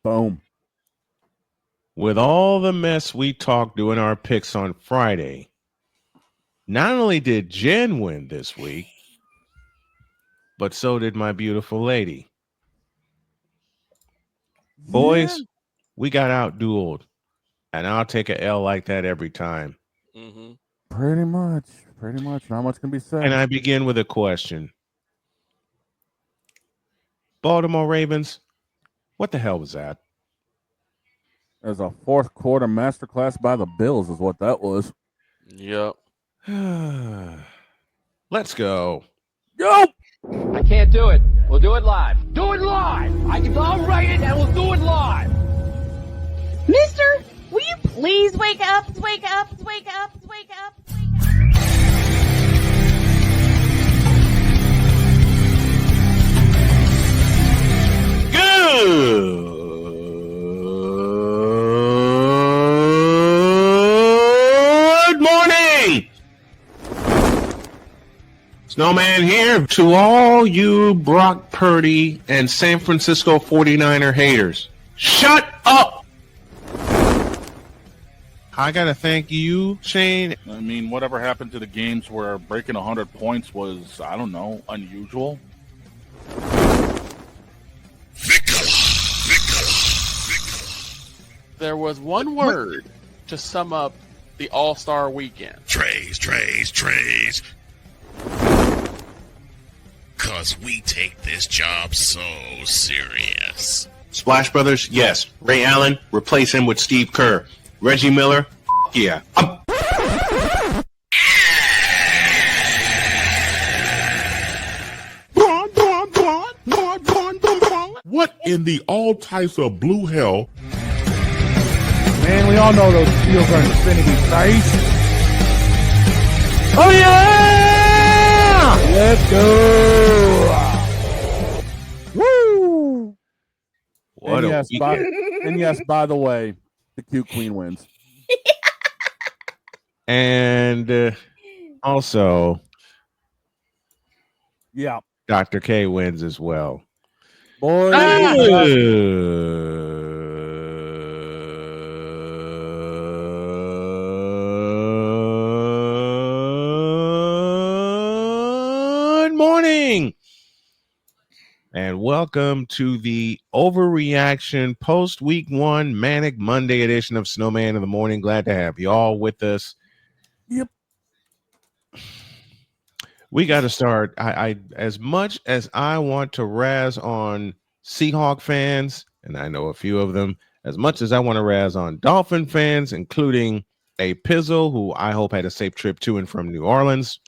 Boom. With all the mess we talked doing our picks on Friday, not only did Jen win this week, but so did my beautiful lady. Boys, we got outdueled, and I'll take a L like that every time. Mm-hmm. Pretty much. Not much can be said. And I begin with a question. Baltimore Ravens, what the hell was that? As a fourth quarter masterclass by the Bills is what that was. Yep. Let's go. Go! I can't do it. We'll do it live. Do it live! I'll write it and we'll do it live! Mister, will you please wake up? Good morning. Snowman here to all you Brock Purdy and San Francisco 49er haters. Shut up. I got to thank you, Shane. I mean, whatever happened to the games where breaking 100 points was, I don't know, unusual? There was one word to sum up the All-Star weekend. Trays. Cause we take this job so serious. Splash Brothers, yes. Ray Allen, replace him with Steve Kerr. Reggie Miller, yeah. What in the all types of blue hell? Man, we all know those fields are infinity size. Oh, yeah! Let's go! Woo! What and a yes, by the way, the cute queen wins. And also, Yeah. Dr. K wins as well. Boy. Good morning. And welcome to the Overreaction post week 1 Manic Monday edition of Snowman in the Morning. Glad to have you all with us. Yep. We got to start. I as much as I want to razz on Seahawk fans, and I know a few of them, as much as I want to razz on Dolphin fans, including a Pizzle, who I hope had a safe trip to and from New Orleans.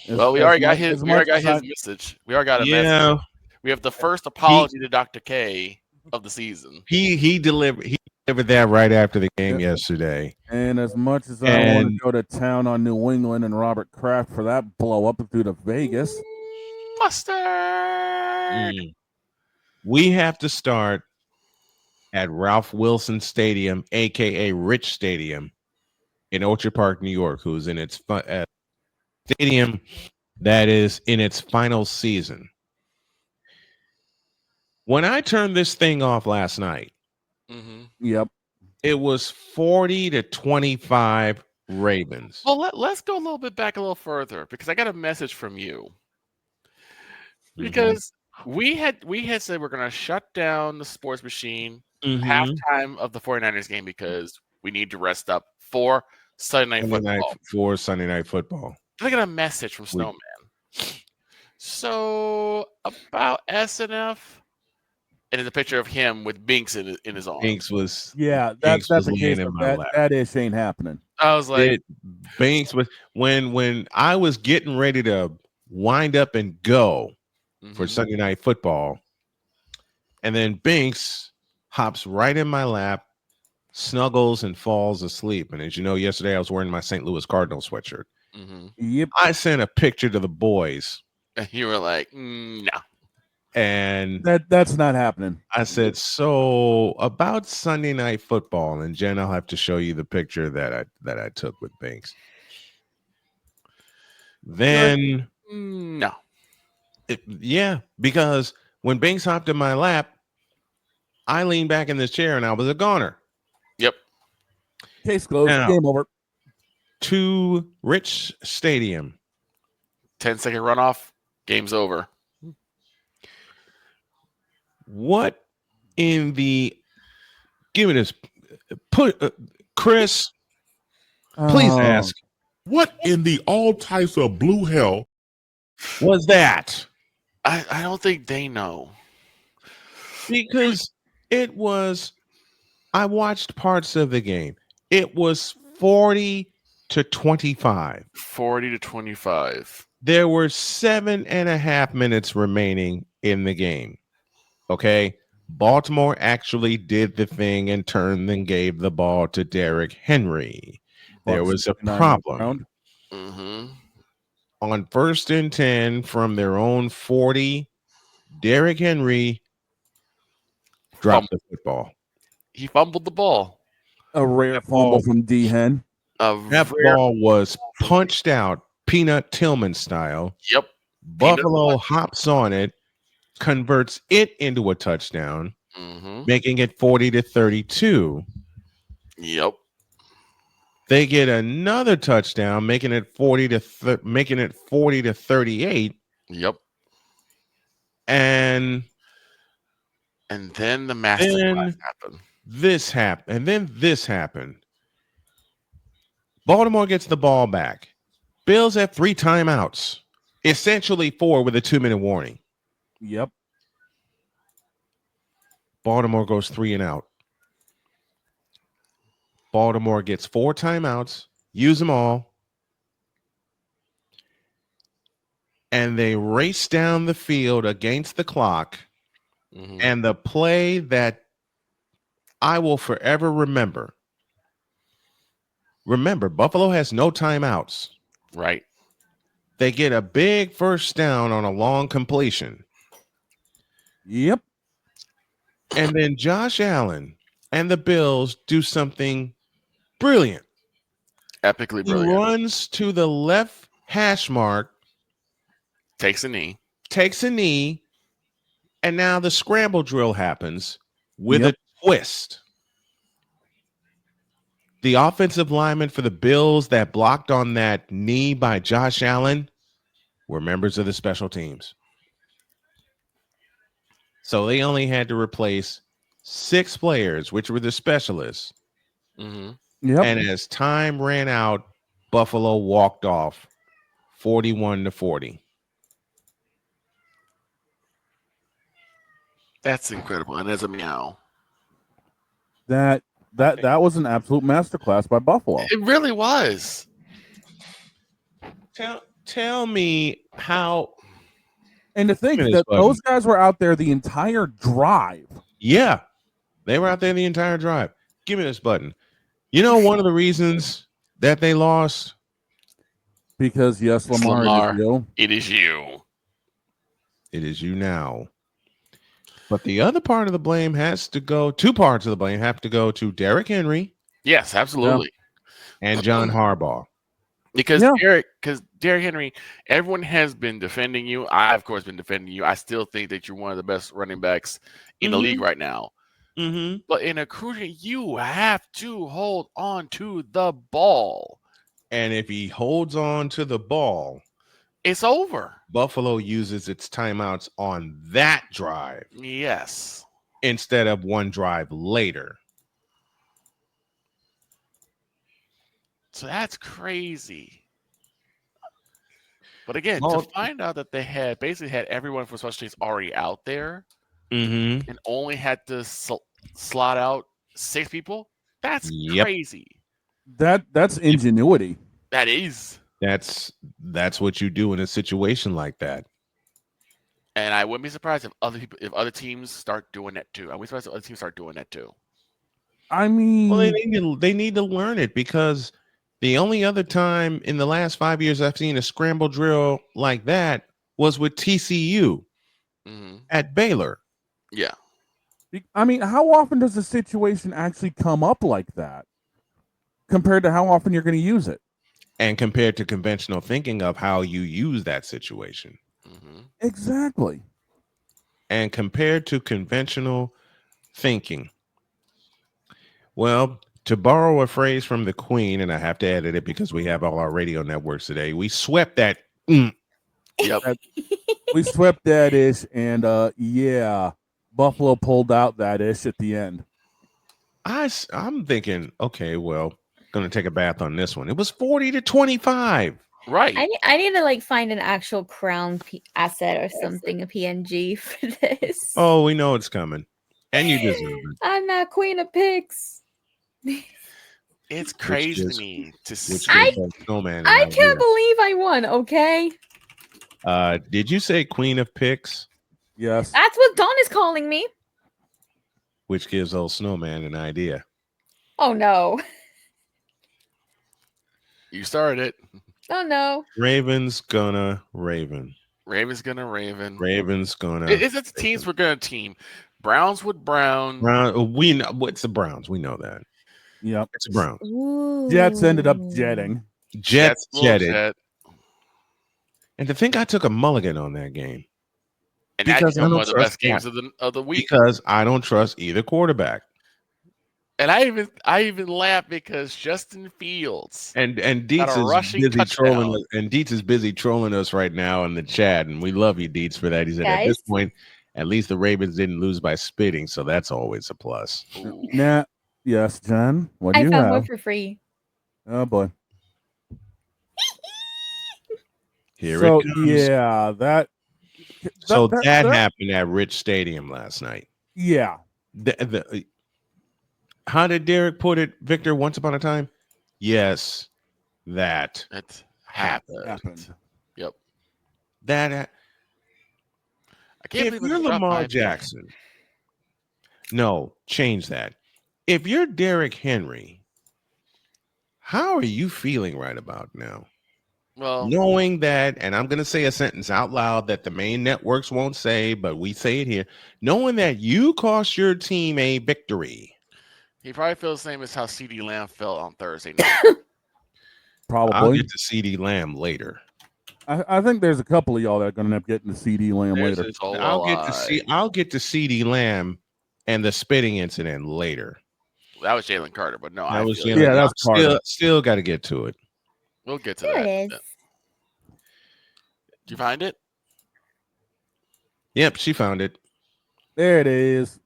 Well, we already got his message. We already got a message. We have the first apology to Dr. K of the season. He delivered that right after the game yesterday. And as much as I want to go to town on New England and Robert Kraft for that blow up through to Vegas. Mustard. We have to start at Ralph Wilson Stadium, a.k.a. Rich Stadium in Orchard Park, New York, who's in its stadium that is in its final season. When I turned this thing off last night, Yep, it was 40-25 Ravens. Well, let's go a little bit back a little further because I got a message from you. Because we had said we're going to shut down the sports machine halftime of the 49ers game because we need to rest up for Sunday night football. I got a message from Snowman. So about SNF, and it's a picture of him with Binks in his arms. Binks was that's the case. That ish ain't happening. I was like, Binks was when I was getting ready to wind up and go for Sunday night football, and then Binks hops right in my lap, snuggles and falls asleep. And as you know, yesterday I was wearing my St. Louis Cardinals sweatshirt. Yep. I sent a picture to the boys. You were like, no. And that's not happening. I said, so about Sunday night football, and Jen, I'll have to show you the picture that I took with Binks. Then no. Because when Binks hopped in my lap, I leaned back in this chair and I was a goner. Yep. Case closed. Now, Game over. To Rich Stadium. 10-second runoff. Game's over. What in the give me this Chris, please ask. What in the all types of blue hell was that? I don't think they know. Because it was, I watched parts of the game. It was 40-25. 40-25. There were 7.5 minutes remaining in the game. Okay. Baltimore actually did the thing and turned and gave the ball to Derrick Henry. There was a problem. Mm-hmm. On 1st and 10 from their own 40, Derrick Henry dropped the football. He fumbled the ball. A rare fumble from D-Hen. That ball was punched out Peanut Tillman style. Yep. Buffalo hops on it, converts it into a touchdown, making it 40-32. Yep. They get another touchdown, making it 40-38. Yep. And then the masterclass happened. This happened. Baltimore gets the ball back. Bills have 3 timeouts, essentially 4 with a 2-minute warning. Yep. Baltimore goes 3 and out. Baltimore gets 4 timeouts, use them all, and they race down the field against the clock. And the play that I will forever remember. Remember, Buffalo has no timeouts. Right. They get a big first down on a long completion. Yep. And then Josh Allen and the Bills do something brilliant. Epically brilliant. He runs to the left hash mark. Takes a knee. And now the scramble drill happens with a twist. The offensive linemen for the Bills that blocked on that knee by Josh Allen were members of the special teams. So they only had to replace 6 players, which were the specialists. Yep. And as time ran out, Buffalo walked off 41-40. That's incredible. And there's a meow. That was an absolute masterclass by Buffalo. It really was. Tell me how. And to think that those guys were out there the entire drive. Yeah, they were out there the entire drive. Give me this button. You know, one of the reasons that they lost? Because, yes, Lamar, it is you. It is you now. But the other part of the blame has to go, 2 parts of the blame have to go to Derrick Henry. Yes, absolutely. And John Harbaugh. Because Derrick Henry, everyone has been defending you. I, of course, been defending you. I still think that you're one of the best running backs in the league right now. But in a crucial, you have to hold on to the ball. And if he holds on to the ball, it's over. Buffalo uses its timeouts on that drive. Yes. Instead of one drive later. So that's crazy. But again, to find out that they basically had everyone for special teams already out there and only had to slot out 6 people, that's crazy. That's ingenuity. That is. That's what you do in a situation like that. And I wouldn't be surprised if other teams start doing that too. I wouldn't be surprised if other teams start doing that too. I mean, well, they need to learn it, because the only other time in the last 5 years I've seen a scramble drill like that was with TCU at Baylor. Yeah. I mean, how often does a situation actually come up like that compared to how often you're going to use it? And compared to conventional thinking of how you use that situation. Exactly. And compared to conventional thinking, well, to borrow a phrase from the Queen, and I have to edit it because we have all our radio networks today, we swept that. Yep. We swept that ish, and Buffalo pulled out that ish at the end. I'm thinking, okay, well, gonna take a bath on this one. It was 40-25. Right. I need to find an actual crown asset or something, a PNG for this. Oh, we know it's coming, and you deserve it. I'm not queen of pigs. It's crazy to me to see. Snowman. I can't believe I won. Okay. Did you say Queen of Picks? Yes. That's what Don is calling me. Which gives old Snowman an idea. Oh no. You started it. Oh no. Ravens gonna Raven. Ravens gonna Raven. Ravens gonna. It's the teams we're gonna team. Browns with Brown. We know what's the Browns. We know that. Yep. It's the Browns. Ooh. Jets ended up jetting. Jets jetted. Jet. And to think I took a mulligan on that game. And because that's one of the best games of the week. Because I don't trust either quarterback. And I even laugh because Justin Fields and Dietz is busy trolling us, and Dietz is busy trolling us right now in the chat, and we love you, Dietz, for that. He said at this point, at least the Ravens didn't lose by spitting, so that's always a plus. Nah. Yes, Jen. What do you have? I found one for free. Oh boy. Here it comes. Yeah, that happened at Rich Stadium last night. Yeah. How did Derek put it, Victor, once upon a time? Yes, that happened. Yep. I can't believe you're Lamar Jackson. No, change that. If you're Derrick Henry, how are you feeling right about now? Well, knowing that, and I'm going to say a sentence out loud that the main networks won't say, but we say it here, knowing that you cost your team a victory. He probably feels the same as how CD Lamb felt on Thursday night. Probably. I'll get to CD Lamb later. I think there's a couple of y'all that are going to end up getting to CD Lamb later. I'll get to CD Lamb and the spitting incident later. That was Jalen Carter, but no, that was Jalen. Yeah, that's Carter. Still got to get to it. We'll get to there that. It is. Did you find it? Yep, she found it. There it is.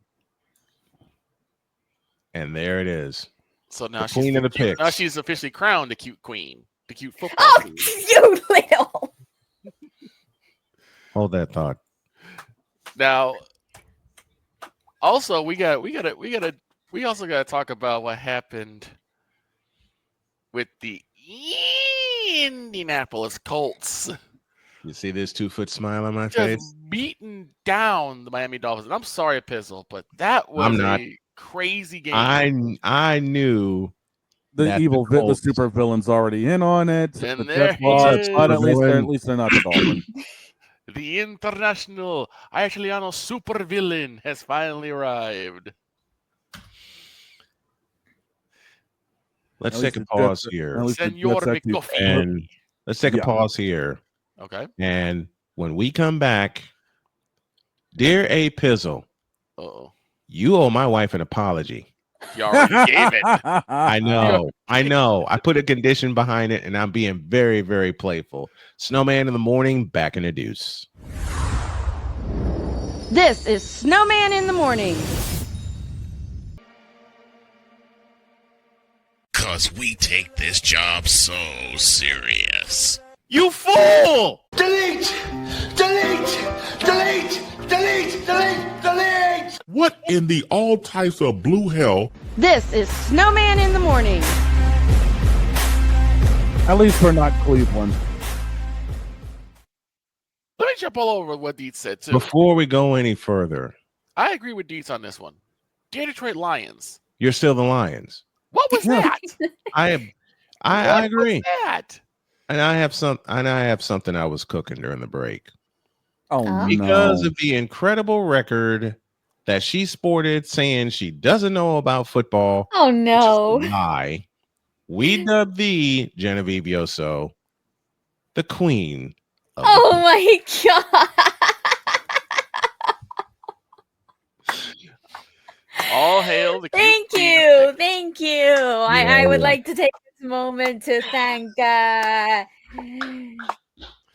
And there it is. So now the queen of the picks. Now she's officially crowned the cute queen, the cute football queen. You little. Hold that thought. Now, also we also got to talk about what happened with the Indianapolis Colts. You see this 2-foot smile on my just face? Beating down the Miami Dolphins. And I'm sorry, Pizzle, but that was a crazy game. I knew the super villain's already in on it. And but at least they're not the Dolphins. The international Italiano super villain has finally arrived. Let's take a pause here. Senor McGuffey. And let's take a pause here. Okay. And when we come back, dear A. Pizzle, you owe my wife an apology. You already gave it. I know. I put a condition behind it, and I'm being very, very playful. Snowman in the morning, back in the deuce. This is Snowman in the morning. Cause we take this job so serious. You fool! Delete! Delete! Delete! Delete! Delete! Delete! What in the all types of blue hell? This is Snowman in the morning. At least we're not Cleveland. Let me jump all over what Dietz said too. Before we go any further, I agree with Dietz on this one. Dear Detroit Lions. You're still the Lions. What was that? I agree. Was that? And I have something I was cooking during the break. Because of the incredible record that she sported, saying she doesn't know about football. Oh no! Lie. We dubbed the Genevive Yoso the queen. Oh my god! All hail the Thank you. Thank you. I would like to take this moment to thank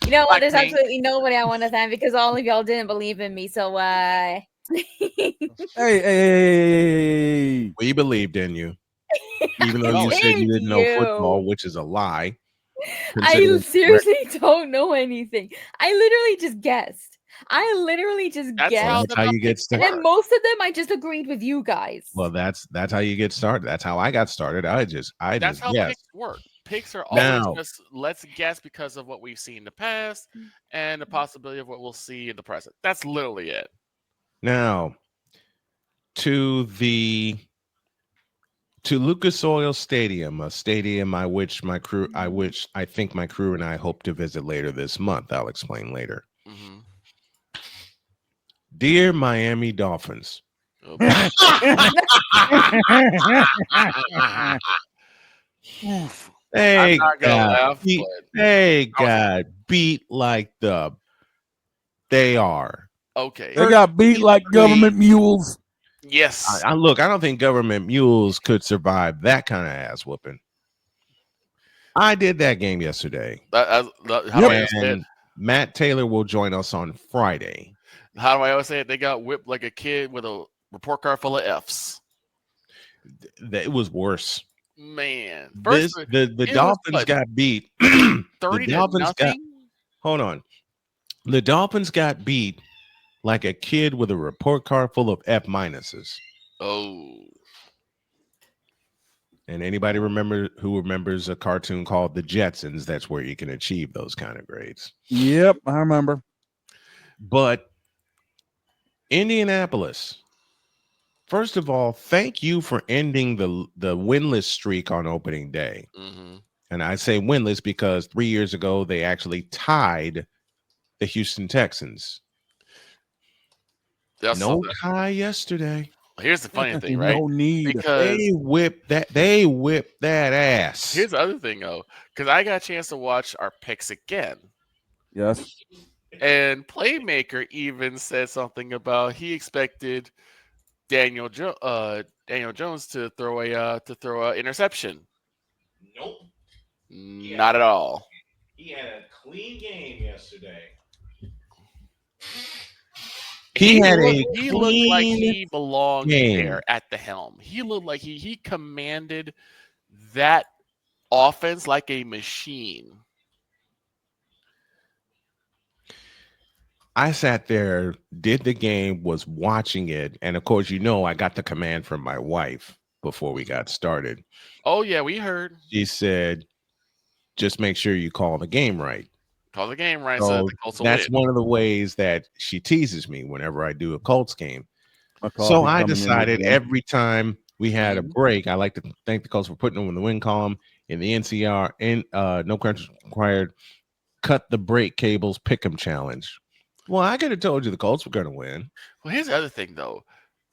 you know what? There's absolutely nobody I want to thank because all of y'all didn't believe in me. So hey. We believed in you. Even though you said you didn't know football, which is a lie. I seriously don't know anything. I literally just guessed. That's how you get started. And most of them I just agreed with you guys. Well, that's how you get started. That's how I got started. That's how picks work. Picks are always just let's guess because of what we've seen in the past and the possibility of what we'll see in the present. That's literally it. Now, to Lucas Oil Stadium, a stadium I think my crew and I hope to visit later this month. I'll explain later. Mm-hmm. Dear Miami Dolphins. Hey, God, beat like they are. Okay. They got beat like government mules. Yes. I don't think government mules could survive that kind of ass whooping. I did that game yesterday. And Matt Taylor will join us on Friday. How do I always say it? They got whipped like a kid with a report card full of Fs. It was worse. Man. The Dolphins got beat. 30 to nothing? Hold on. The Dolphins got beat like a kid with a report card full of F minuses. Oh. And anybody remembers a cartoon called The Jetsons? That's where you can achieve those kind of grades. Yep, I remember. But Indianapolis, first of all, thank you for ending the winless streak on opening day. Mm-hmm. And I say winless because 3 years ago they actually tied the Houston Texans. No tie yesterday. Here's the funny thing, right? No need. Because they whipped that ass. Here's the other thing, though, because I got a chance to watch our picks again. Yes. And Playmaker even said something about he expected Daniel Jones to throw a interception. Nope. Not at all. He had a clean game yesterday. He looked like he belonged there at the helm. He looked like he commanded that offense like a machine. I sat there, did the game, was watching it, and of course, I got the command from my wife before we got started. Oh yeah, we heard. She said, "Just make sure you call the game right." Call the game right. So the Colts will that's win. One of the ways that she teases me whenever I do a Colts game. So I decided every time we had a break, I like to thank the Colts for putting them in the win column in the NCR and no questions required. Cut the break cables pick'em challenge. Well, I could have told you the Colts were going to win. Well, here's the other thing, though.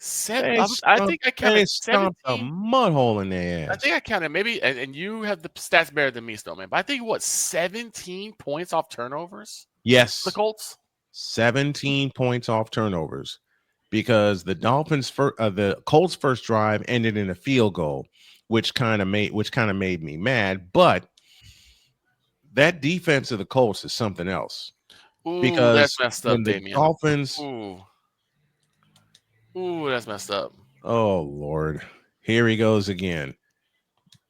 I think I counted 17. A mud hole in their ass. I think I counted maybe, and you have the stats better than me, Snowman. But I think 17 points off turnovers. Yes, the Colts 17 points off turnovers because the the Colts' first drive ended in a field goal, which kind of made me mad. But that defense of the Colts is something else. Ooh, because that's messed up, the Damien. Dolphins. Ooh, that's messed up. Oh Lord, here he goes again.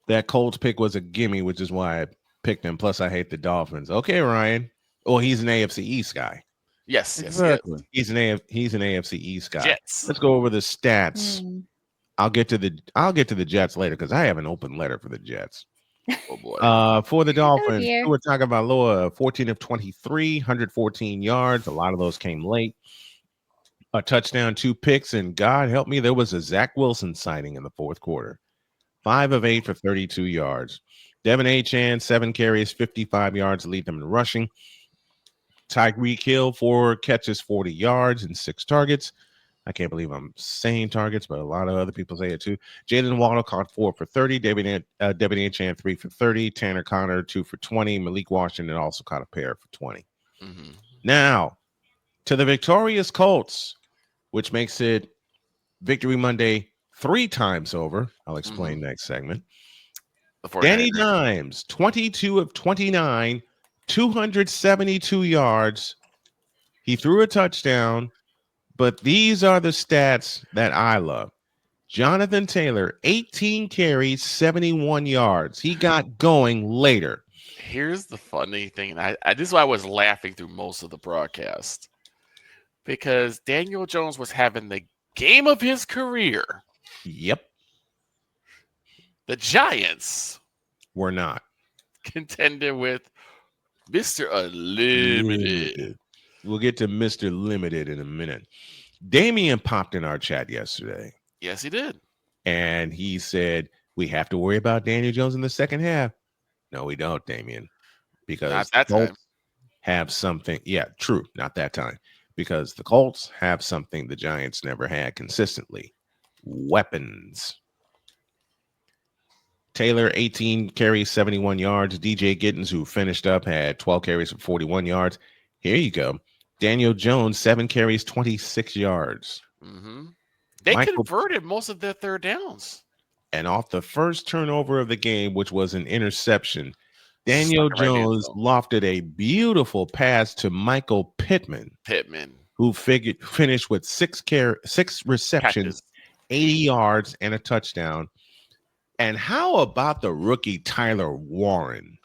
That Colts pick was a gimme, which is why I picked him. Plus, I hate the Dolphins. Okay, Ryan. Well, he's an AFC East guy. Yes, exactly. He's an AFC East guy. Jets. Let's go over the stats. I'll get to the Jets later because I have an open letter for the Jets. Oh boy. For the Dolphins, we're talking about Loa, 14 of 23, 114 yards. A lot of those came late. A touchdown, 2 picks, and God help me, there was a Zach Wilson sighting in the fourth quarter. 5 of 8 for 32 yards. Devin Achane, 7 carries, 55 yards, lead them in rushing. Tyreek Hill, 4 catches, 40 yards, and 6 targets. I can't believe I'm saying targets, but a lot of other people say it too. Jalen Waddle caught 4 for 30. Devin Achane, 3 for 30. Tanner Connor, 2 for 20. Malik Washington also caught a pair for 20. Mm-hmm. Now, to the victorious Colts, which makes it Victory Monday 3 times over. I'll explain next segment. The Danny Dimes, 22 of 29, 272 yards. He threw a touchdown, but these are the stats that I love. Jonathan Taylor, 18 carries, 71 yards. He got going later. Here's the funny thing. This is why I was laughing through most of the broadcast. Because Daniel Jones was having the game of his career. Yep. The Giants were not. Contended with Mr. Unlimited. We'll get to Mr. Limited in a minute. Damian popped in our chat yesterday. Yes, he did. And he said, we have to worry about Daniel Jones in the second half. No, we don't, Damian. Because not that the Colts time. Have something. Yeah, true. Not that time. Because the Colts have something the Giants never had consistently. Weapons. Taylor, 18 carries, 71 yards. DJ Giddens, who finished up, had 12 carries for 41 yards. Here you go. Daniel Jones, 7 carries, 26 yards. They converted most of their third downs. And off the first turnover of the game, which was an interception, Daniel Jones lofted a beautiful pass to Michael Pittman. Who finished with 6 receptions, 80 yards, and a touchdown. And how about the rookie Tyler Warren?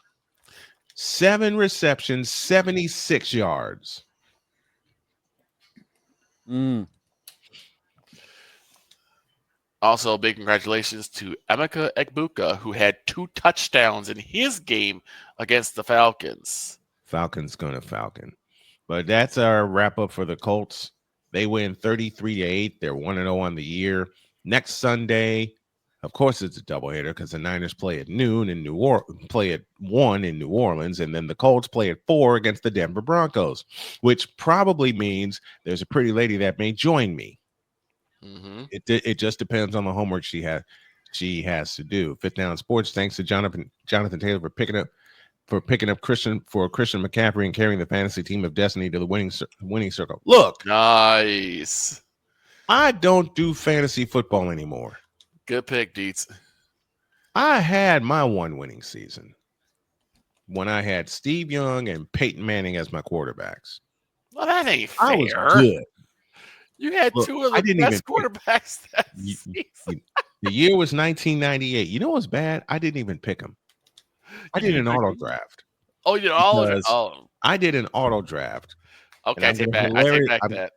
7 receptions, 76 yards. Also, big congratulations to Emeka Egbuka, who had 2 touchdowns in his game against the Falcons. Falcons gonna Falcon. But that's our wrap up for the Colts. They win 33-8. They're 1-0 on the year. Next Sunday, of course, it's a doubleheader because the Niners play at noon in play at 1 in New Orleans, and then the Colts play at 4 against the Denver Broncos, which probably means there's a pretty lady that may join me. It just depends on the homework she has to do. Fifth Down Sports. Thanks to Jonathan Taylor for picking up Christian McCaffrey and carrying the fantasy team of destiny to the winning circle. Look, nice. I don't do fantasy football anymore. Good pick, Deets. I had my one winning season when I had Steve Young and Peyton Manning as my quarterbacks. Well, that ain't fair. I was good. You had 2 of the best quarterbacks that season. The year was 1998. You know what's bad? I didn't even pick them. I did an auto draft. Oh, you know, I did an auto draft. Okay, I take back that.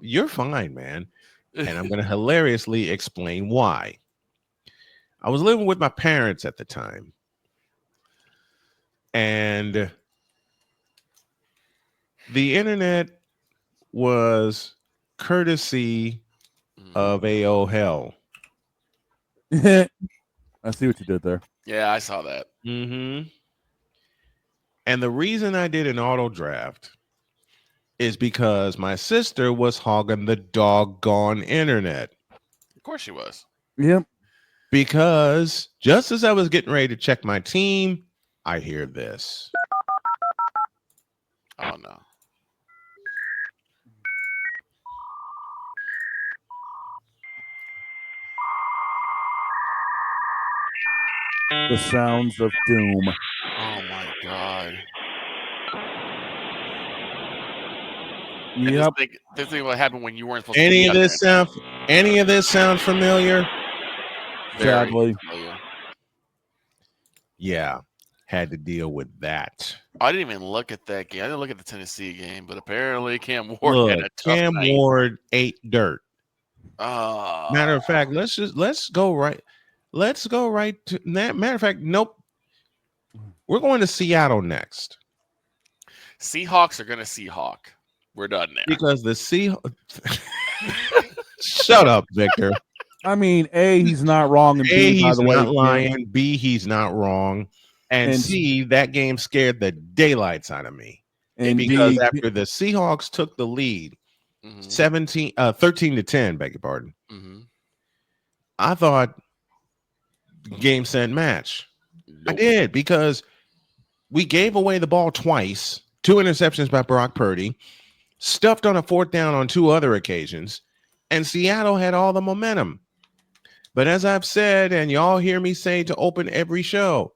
You're fine, man. And I'm going to hilariously explain why. I was living with my parents at the time. And the internet was courtesy of AOL. I see what you did there. Yeah, I saw that. And the reason I did an auto draft is because my sister was hogging the doggone internet. Of course she was. Yep. Because just as I was getting ready to check my team, I hear this. Oh, no. The sounds of doom. Oh, my God. Yep. This thing what happened when you weren't supposed Any to of this sound familiar? Sadly. Yeah. Had to deal with that. I didn't even look at that game. I didn't look at the Tennessee game, but apparently Cam Ward had a tough night. Ward ate dirt. Oh. Matter of fact, let's go right to that. Matter of fact, nope. We're going to Seattle next. Seahawks are going to Seahawk. We're done there. Because the Seahawks. Shut up, Victor. I mean, A, he's not wrong. And B, he's not lying. B, he's not wrong. And C, that game scared the daylights out of me. And because after the Seahawks took the lead, 13-10, beg your pardon. I thought game, set, match. Nope. I did, because we gave away the ball twice, 2 interceptions by Brock Purdy, stuffed on a 4th down on 2 other occasions, and Seattle had all the momentum. But as I've said, and y'all hear me say to open every show,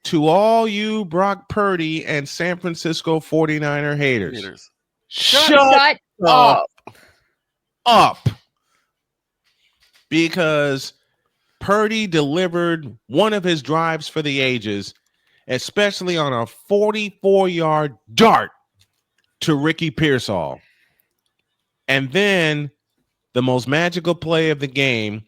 to all you Brock Purdy and San Francisco 49er haters. Shut up. Because Purdy delivered one of his drives for the ages, especially on a 44-yard dart to Ricky Pearsall. And then the most magical play of the game,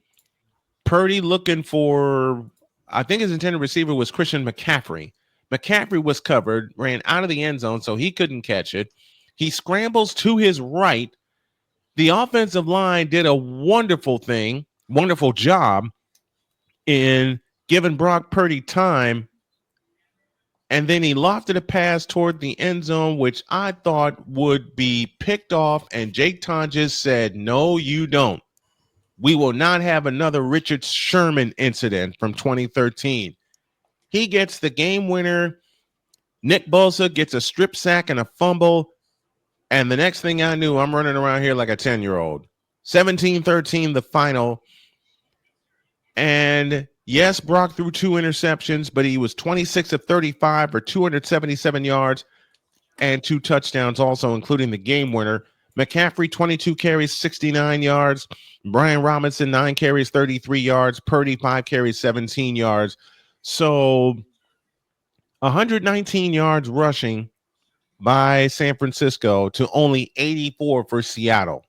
Purdy looking for, I think his intended receiver was Christian McCaffrey. McCaffrey was covered, ran out of the end zone, so he couldn't catch it. He scrambles to his right. The offensive line did a wonderful job in giving Brock Purdy time. And then he lofted a pass toward the end zone, which I thought would be picked off. And Jake Tonjes said, no, you don't. We will not have another Richard Sherman incident from 2013. He gets the game winner. Nick Bosa gets a strip sack and a fumble. And the next thing I knew, I'm running around here like a 10-year-old. 17-13, the final. And yes, Brock threw 2 interceptions, but he was 26 of 35 for 277 yards and 2 touchdowns also, including the game winner. McCaffrey, 22 carries, 69 yards. Brian Robinson, 9 carries, 33 yards. Purdy, 5 carries, 17 yards. So 119 yards rushing by San Francisco to only 84 for Seattle.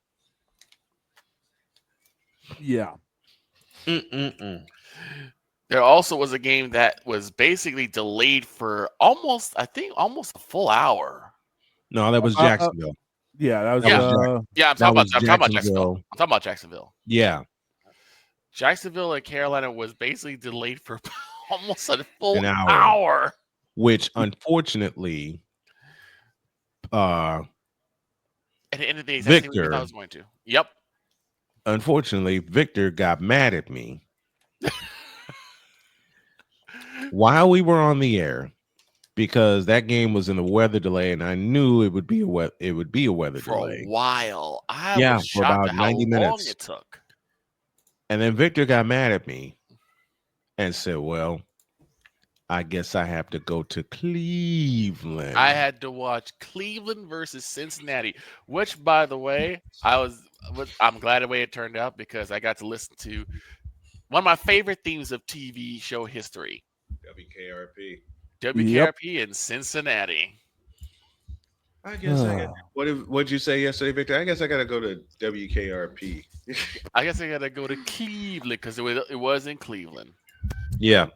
Yeah. There also was a game that was basically delayed for almost a full hour. No, that was Jacksonville. Yeah, I'm talking about Jacksonville. I'm talking about Jacksonville. Yeah. Jacksonville and Carolina was basically delayed for almost a full hour. Which unfortunately at the end of the day, Victor, I thought I was going to. Yep. Unfortunately, Victor got mad at me while we were on the air because that game was in a weather delay, and I knew it would be a weather delay for a while. I was for shocked about at how 90 minutes. long it took. And then Victor got mad at me and said, "Well, I guess I have to go to Cleveland." I had to watch Cleveland versus Cincinnati, which, by the way, I'm glad the way it turned out because I got to listen to one of my favorite themes of TV show history. WKRP in Cincinnati. I guess what'd you say yesterday, Victor? I guess I gotta go to WKRP. I guess I gotta go to Cleveland because it was in Cleveland. Yeah.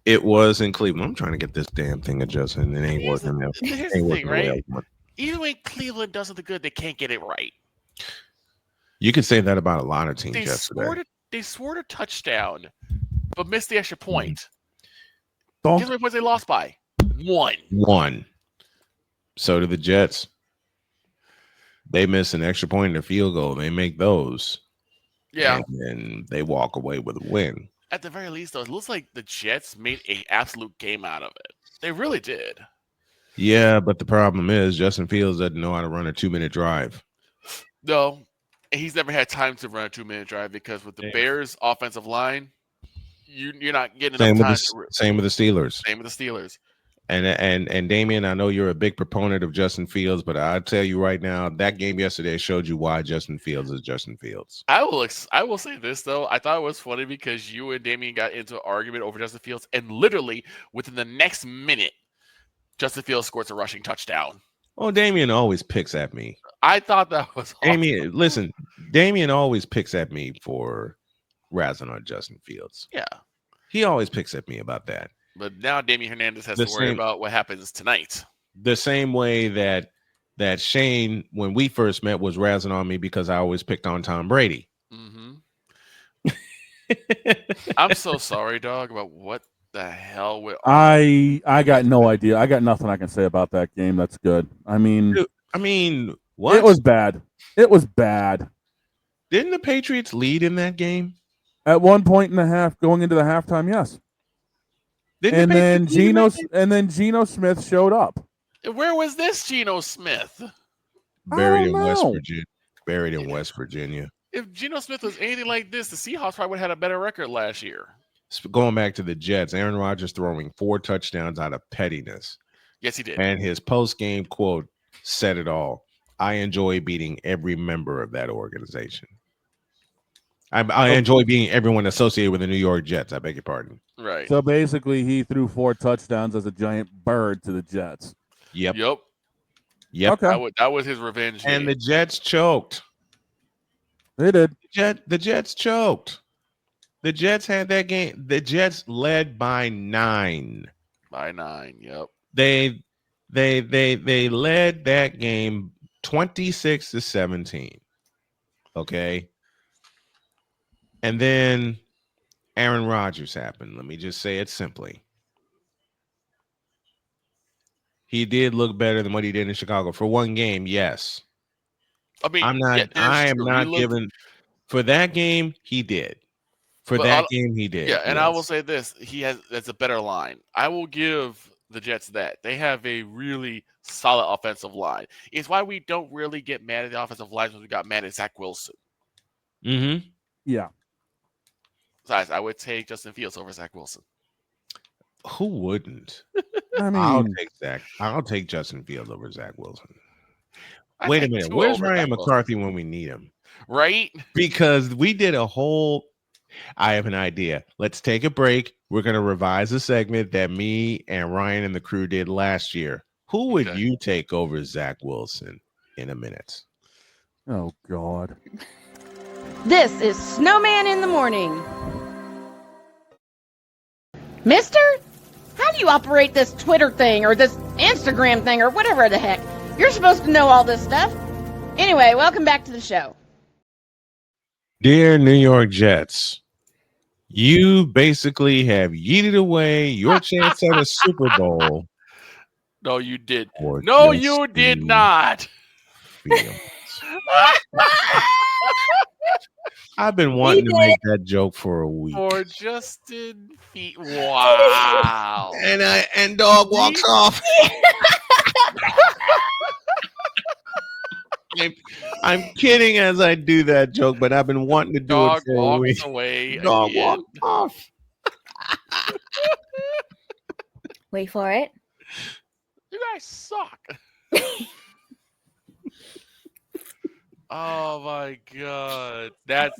It was in Cleveland. I'm trying to get this damn thing adjusted, and it ain't working out. Here's the thing, right? Even when Cleveland does something good, they can't get it right. You can say that about a lot of teams yesterday. They scored a touchdown, but missed the extra point. Guess how many points they lost by? 1. 1. So do the Jets. They miss an extra point in their field goal. They make those. Yeah. And they walk away with a win. At the very least, though, it looks like the Jets made an absolute game out of it. They really did. Yeah, but the problem is Justin Fields doesn't know how to run a 2-minute drive. No, he's never had time to run a 2-minute drive because with the Bears' offensive line, you're not getting enough time. Same with the Steelers. Same with the Steelers. And Damian, I know you're a big proponent of Justin Fields, but I'll tell you right now, that game yesterday showed you why Justin Fields is Justin Fields. I will say this, though. I thought it was funny because you and Damian got into an argument over Justin Fields, and literally within the next minute, Justin Fields scores a rushing touchdown. Oh, Damian always picks at me. I thought that was awesome. Damian. Listen, Damian always picks at me for razzing on Justin Fields. Yeah. He always picks at me about that. But now Damian Hernandez has to worry about what happens tonight. The same way that Shane, when we first met, was razzing on me because I always picked on Tom Brady. Mm-hmm. I'm so sorry, dog, about what the hell. I got no idea. I got nothing I can say about that game. That's good. I mean, what? It was bad. It was bad. Didn't the Patriots lead in that game? At one point in the half, going into the halftime, yes. And then Geno Smith showed up. Where was this Geno Smith? Buried in West Virginia. If Geno Smith was anything like this, the Seahawks probably would have had a better record last year. Going back to the Jets, Aaron Rodgers throwing 4 touchdowns out of pettiness. Yes, he did. And his post-game quote said it all. I enjoy beating every member of that organization. I enjoy being everyone associated with the New York Jets. I beg your pardon. Right. So basically, he threw 4 touchdowns as a giant bird to the Jets. Yep. Okay. That was his revenge. And the Jets choked. They did. The Jets choked. The Jets had that game. The Jets led by 9. By 9. Yep. They led that game 26-17. Okay. And then Aaron Rodgers happened. Let me just say it simply. He did look better than what he did in Chicago for one game. Yes. I mean, I am not giving for that game. He did. For that game, he did. Yeah, and I will say this: that's a better line. I will give the Jets that they have a really solid offensive line. It's why we don't really get mad at the offensive line when we got mad at Zach Wilson. Mm-hmm. Yeah. Besides, I would take Justin Fields over Zach Wilson. Who wouldn't? I mean, I'll take Justin Fields over Zach Wilson. Wait a minute. Where's Ryan McCarthy when we need him? Right? Because we did a whole. I have an idea. Let's take a break. We're going to revise a segment that me and Ryan and the crew did last year. Who would you take over Zach Wilson in a minute? Oh, God. This is Snowman in the Morning. Mister, how do you operate this Twitter thing or this Instagram thing or whatever the heck? You're supposed to know all this stuff. Anyway, welcome back to the show. Dear New York Jets, you basically have yeeted away your chance at a Super Bowl. No, you did. No, you did not. I've been wanting to make that joke for a week. For Justin Fields. Wow. And dog walks off. I'm kidding as I do that joke, but I've been wanting to do it for a week. Dog walks off. Wait for it. You guys suck. Oh my God. That's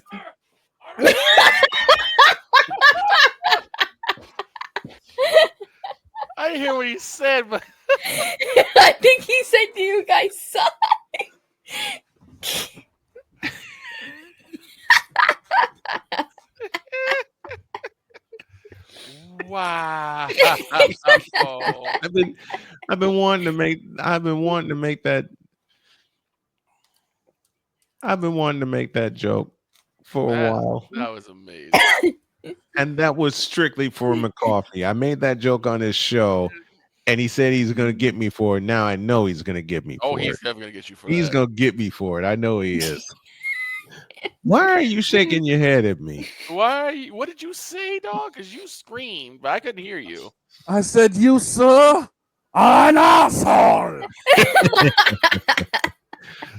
I didn't hear what he said, but I think he said you guys suck. wow. I've been wanting to make that joke for a while. That was amazing. And that was strictly for McCarthy. I made that joke on his show, and he said he's going to get me for it. Now I know he's going to get me for it. Oh, he's never going to get you for it. He's going to get me for it. I know he is. Why are you shaking your head at me? Why? What did you say, dog? Because you screamed, but I couldn't hear you. I said, you, sir, are an asshole.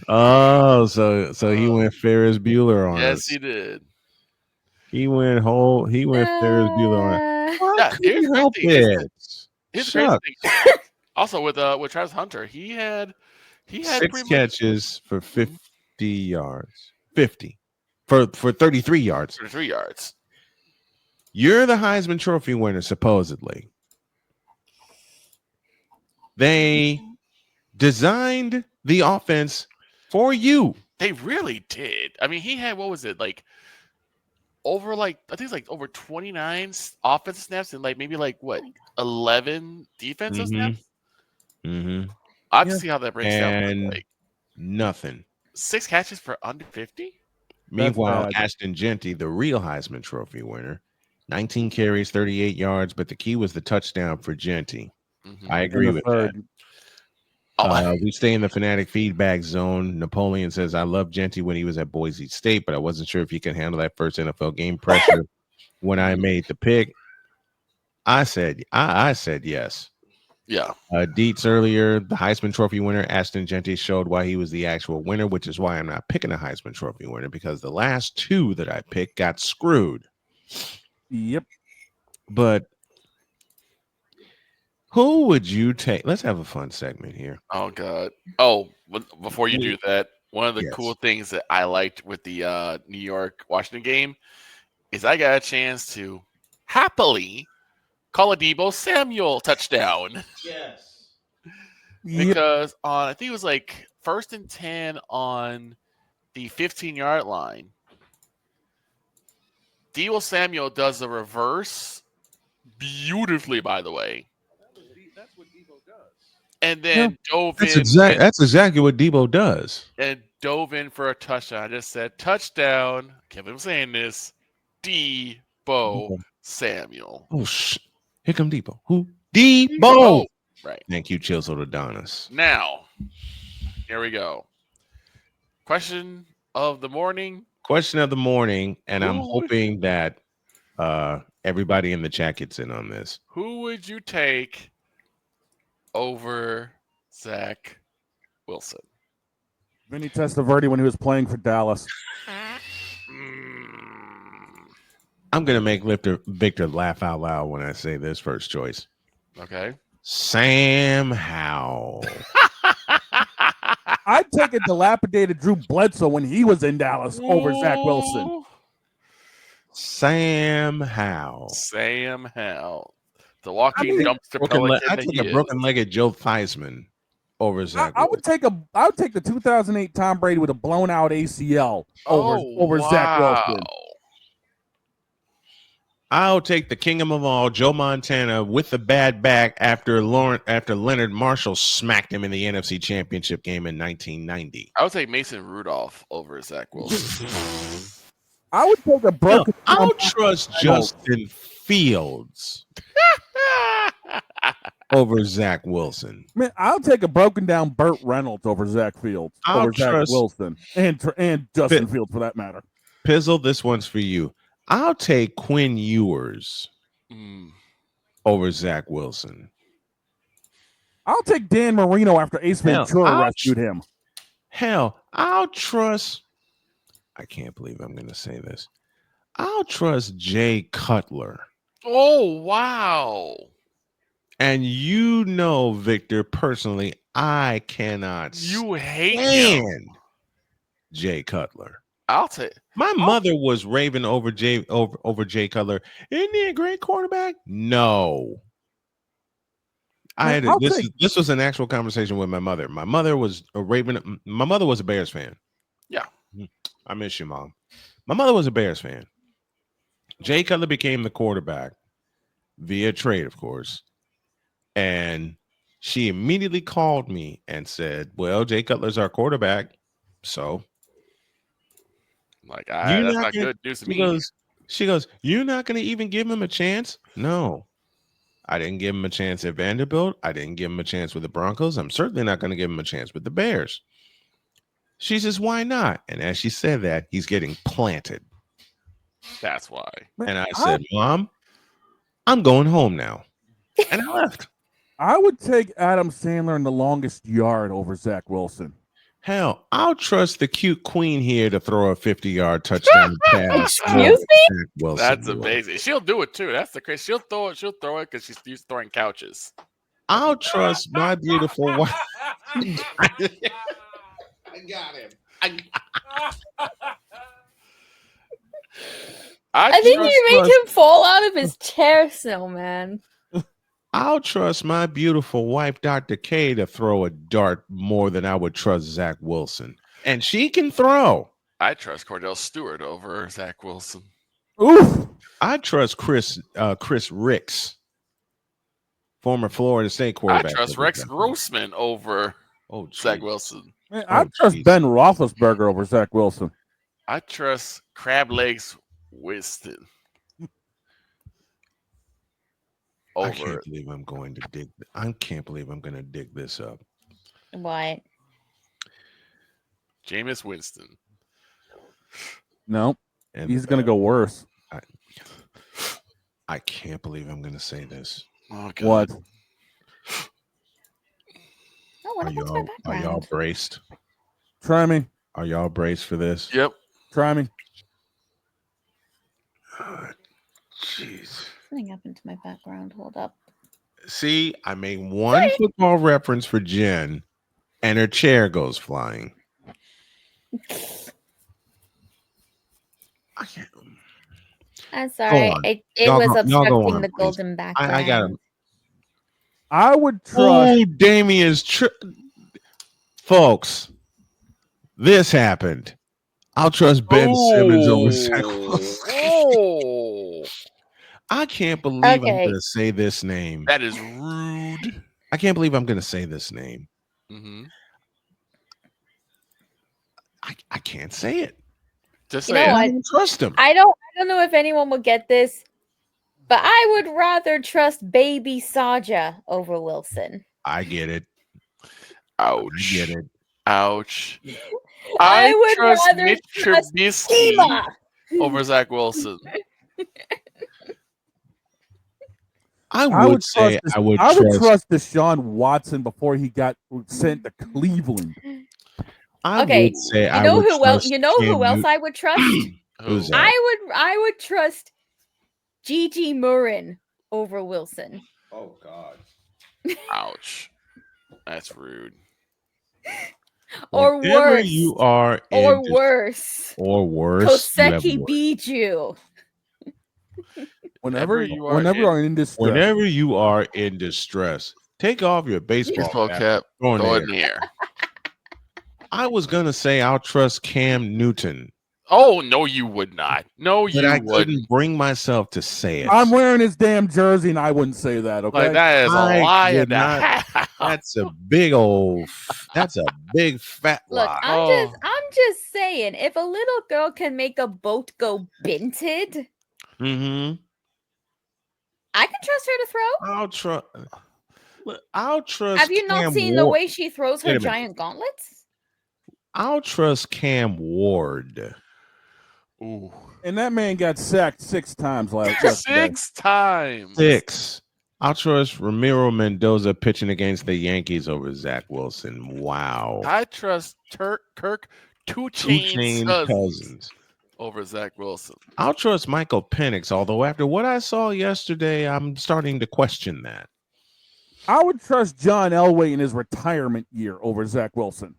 Oh, so he went Ferris Bueller on us. Yes, he did. He went Ferris Bueller on us. Yeah, here's help it. Also with Travis Hunter, he had 6 catches for 50 yards. 50 for 33 yards. 33 yards. You're the Heisman Trophy winner, supposedly. They designed the offense for you. They really did. I mean, he had, what was it, like over I think it's like over 29 offensive snaps and maybe 11 defensive snaps. Mm-hmm. I have to see how that breaks down. And nothing. 6 catches for under 50. Meanwhile, Ashton Genty, the real Heisman Trophy winner, 19 carries, 38 yards, but the key was the touchdown for Genty. Mm-hmm. I agree with that. We stay in the fanatic feedback zone. Napoleon says, I loved Genty when he was at Boise State, but I wasn't sure if he could handle that first NFL game pressure when I made the pick. I said yes. Yeah. Dietz earlier, the Heisman Trophy winner, Ashton Genty, showed why he was the actual winner, which is why I'm not picking a Heisman Trophy winner, because the last two that I picked got screwed. Yep. But who would you take? Let's have a fun segment here. Oh, God. Oh, before you do that, one of the Yes. cool things that I liked with the New York-Washington game is I got a chance to happily call a Deebo Samuel touchdown. Yes. Because on, I think it was like 1st and 10 on the 15-yard line, Deebo Samuel does the reverse beautifully, by the way. That's what Deebo does. And then dove That's in. That's exactly what Deebo does. And dove in for a touchdown. I just said, touchdown. Can't believe I'm saying this. Deebo Samuel. Oh, here come Deebo. Who? Deebo. Right. Thank you, Chisel Adonis. Now, here we go. Question of the morning. Question of the morning, and I'm hoping that everybody in the chat gets in on this. Who would you take over Zach Wilson? Vinny Testaverde when he was playing for Dallas. I'm going to make Victor laugh out loud when I say this first choice. Okay. Sam Howell. I'd take a dilapidated Drew Bledsoe when he was in Dallas over Zach Wilson. Sam Howell. Sam Howell. The walking dumpster pelican. I took a broken-legged Joe Theismann over Zach. I would take the 2008 Tom Brady with a blown out ACL over Zach Wilson. I'll take the king of them all, Joe Montana, with the bad back after Leonard Marshall smacked him in the NFC Championship game in 1990. I would take Mason Rudolph over Zach Wilson. I would take a broken. I'll trust Justin Fields over Zach Wilson. Man, I'll take a broken down Burt Reynolds over Zach Fields over Zach Wilson and Justin Fields for that matter. Pizzle, this one's for you. I'll take Quinn Ewers over Zach Wilson. I'll take Dan Marino after Ace Ventura rescued him. I'll trust. I can't believe I'm going to say this. I'll trust Jay Cutler. Oh, wow. And you know, Victor, personally, I cannot stand Jay Cutler. I'll take. My mother was raving over Jay Cutler. Isn't he a great quarterback? No. This was an actual conversation with my mother. My mother was a Bears fan. Yeah. I miss you, Mom. My mother was a Bears fan. Jay Cutler became the quarterback via trade, of course. And she immediately called me and said, well, Jay Cutler's our quarterback. So that's not good news to me. She goes, you're not going to even give him a chance? No. I didn't give him a chance at Vanderbilt. I didn't give him a chance with the Broncos. I'm certainly not going to give him a chance with the Bears. She says, why not? And as she said that, he's getting planted. That's why. And I said, Mom, I'm going home now. And I left. I would take Adam Sandler in The Longest Yard over Zach Wilson. Hell, I'll trust the cute queen here to throw a 50-yard touchdown pass. Excuse me? That's amazing. She'll do it too. That's the crazy. She'll throw it because she's used to throwing couches. I'll trust my beautiful wife. I got him. I think you made him fall out of his chair, Snowman. I'll trust my beautiful wife, Dr. K, to throw a dart more than I would trust Zach Wilson. And she can throw. I trust Cordell Stewart over Zach Wilson. Oof. I trust Chris Ricks, former Florida State quarterback. I trust Rex Grossman over Zach Wilson. Man, I trust Ben Roethlisberger over Zach Wilson. I trust Crab Legs Winston. I can't believe I'm going to dig. I can't believe I'm going to dig this up. What? Jameis Winston. No, he's going to go worse. I can't believe I'm going to say this. Oh, God. What? Oh, what Are happened to my y'all background? braced? Try me. Are y'all braced for this? Yep. Try me. Jeez. Something happened to my background. Hold up. See, I made one football reference for Jen, and her chair goes flying. I'm sorry. It was obstructing the golden background. I got him. I would trust. Oh, Damien's folks. This happened. I'll trust Ben Simmons over Zach Wilson. Oh, I can't believe I'm Okay. going to say this name. that is rude. I can't believe I'm going to say this name. Mm-hmm. I can't say it. Just You say know it. I what? don't trust him. I don't know if anyone will get this, but I would rather trust Baby Saja over Wilson. I get it. Ouch. I get it. Ouch. I would trust rather Mitch trust Trubisky Schema. over Zach Wilson. I would trust Deshaun Watson before he got sent to Cleveland. I Okay, would say you know who else? trust You know who Cam else Newton. I would trust? Who's that? I would trust Gigi Murrin over Wilson. Oh God. Ouch. That's rude. Or Whenever worse. you are Or worse. Or worse. you have Koseki worse. Biju. Whenever you are in distress. Whenever you are in distress, take off your baseball cap, throw throw it it in the air. I was gonna say I'll trust Cam Newton, Oh, no, you would not. No, but you I wouldn't. couldn't bring myself to say it. I'm wearing his damn jersey, and I wouldn't say that. Okay, Like, that is a I lie would and a not- half. That's a big old. That's a big fat Look, lie. I'm just saying, if a little girl can make a boat go binted, Mm-hmm. I can trust her to throw. I'll trust. Have you not Cam seen the Ward. way she throws Wait her a minute. giant gauntlets? I'll trust Cam Ward. Ooh. and that man got sacked 6 times yesterday. 6 times. 6. I'll trust Ramiro Mendoza pitching against the Yankees over Zach Wilson. Wow. I trust Kirk Two Chain Cousins over Zach Wilson. I'll trust Michael Penix, although after what I saw yesterday, I'm starting to question that. I would trust John Elway in his retirement year over Zach Wilson.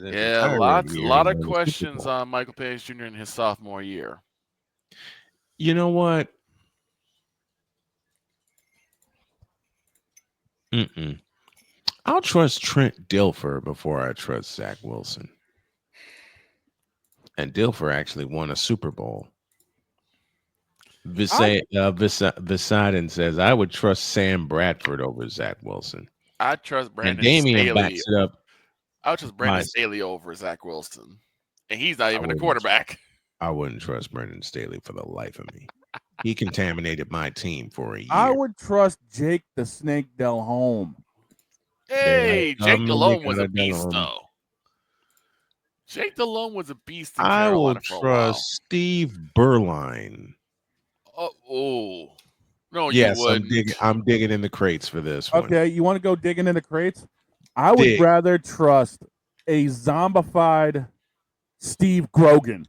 Yeah, a lot of questions on Michael Penix Jr. in his sophomore year. You know what? I'll trust Trent Dilfer before I trust Zach Wilson. And Dilfer actually won a Super Bowl. Visadin says, I would trust Sam Bradford over Zach Wilson. I trust Brandon and Damian Staley. backs it up. I would trust Brandon Staley over Zach Wilson. And he's not even a quarterback. I wouldn't trust Brandon Staley for the life of me. He contaminated my team for a year. I would trust Jake the Snake Delhomme. Hey, Jake Delhomme was a beast, though. Jake Delhomme was a beast in I will Carolina for a while. trust Steve Berline. No, yes, you wouldn't. I'm digging in the crates for this one. Okay, you want to go digging in the crates? I would rather trust a zombified Steve Grogan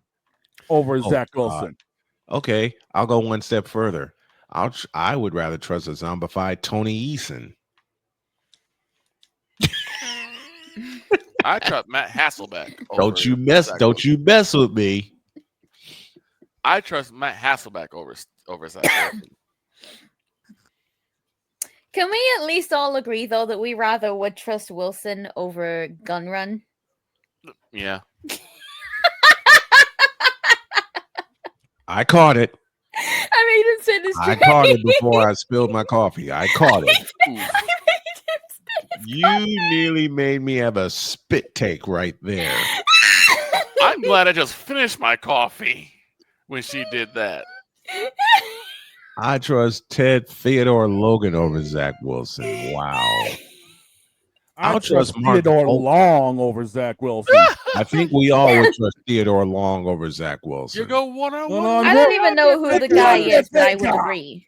over Zach Wilson. Okay, I'll go one step further. I would rather trust a zombified Tony Eason. I trust Matt Hasselbeck. Don't you mess with me. I trust Matt Hasselbeck over Zach Wilson. Can we at least all agree, though, that we rather would trust Wilson over Gun Run? Yeah. I caught it. I made him send his I caught it before I spilled my coffee. I caught it. You nearly made me have a spit take right there. I'm glad I just finished my coffee when she did that. I trust Ted Theodore Logan over Zach Wilson. Wow. I'll trust Theodore Long over Zach Wilson. I think we all would trust Theodore Long over Zach Wilson. You go one-on-one. I don't even know who the guy is, but I would agree.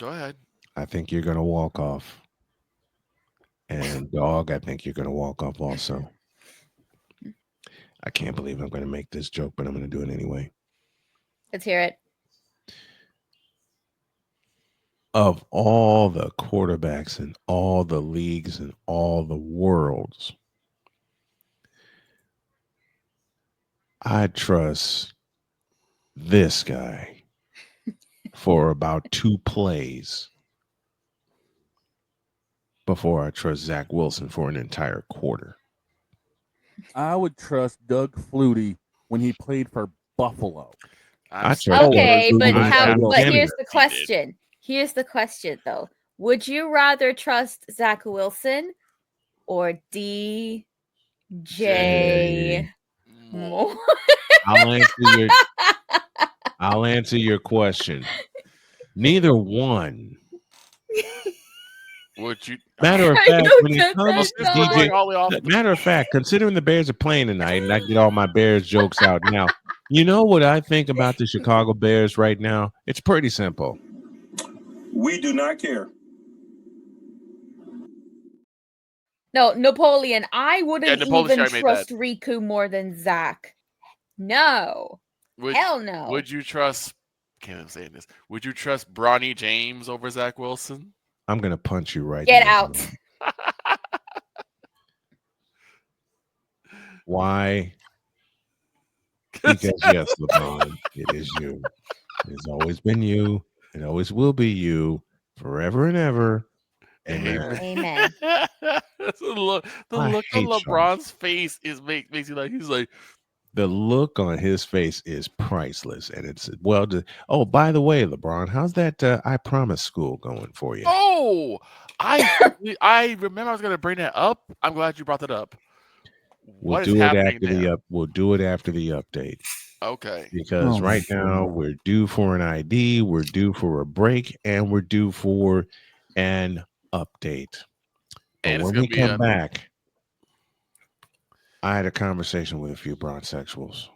Go ahead. I think you're going to walk off. And Dog, I think you're going to walk off also. I can't believe I'm going to make this joke, but I'm going to do it anyway. Let's hear it. Of all the quarterbacks in all the leagues and all the worlds, I trust this guy for about 2 plays before I trust Zach Wilson for an entire quarter. I would trust Doug Flutie when he played for Buffalo. Okay, but here's the question. Here's the question, though. Would you rather trust Zach Wilson or DJ Moore? I'll answer your question. Neither one. Would you? Matter of fact, when it comes to DJ, matter of fact, considering the Bears are playing tonight, and I get all my Bears jokes out now, you know what I think about the Chicago Bears right now? It's pretty simple. We do not care. No, Napoleon. I wouldn't even trust Riku more than Zach. No. Hell no. Would you trust? Can't even say this. Would you trust Bronny James over Zach Wilson? I'm gonna punch you right. Get out. Why? Because yes, LeBron, it is you. It's always been you. It always will be you, forever and ever. Amen. Amen. the look on LeBron's face makes you like he's like. The look on his face is priceless, and it's oh, by the way, LeBron, how's that I Promise school going for you? Oh, I remember I was going to bring that up. I'm glad you brought that up. We'll do it after the update. Okay. Because right now we're due for an ID, we're due for a break, and we're due for an update. And when we come back, I had a conversation with a few bronzexuals.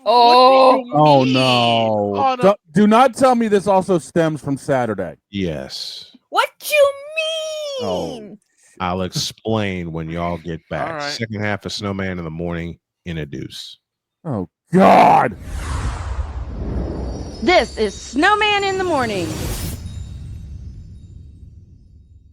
Oh no. Do not tell me this also stems from Saturday. Yes. What you mean? Oh, I'll explain when y'all get back. All right. Second half of Snowman in the morning in a deuce. Oh God. This is Snowman in the Morning.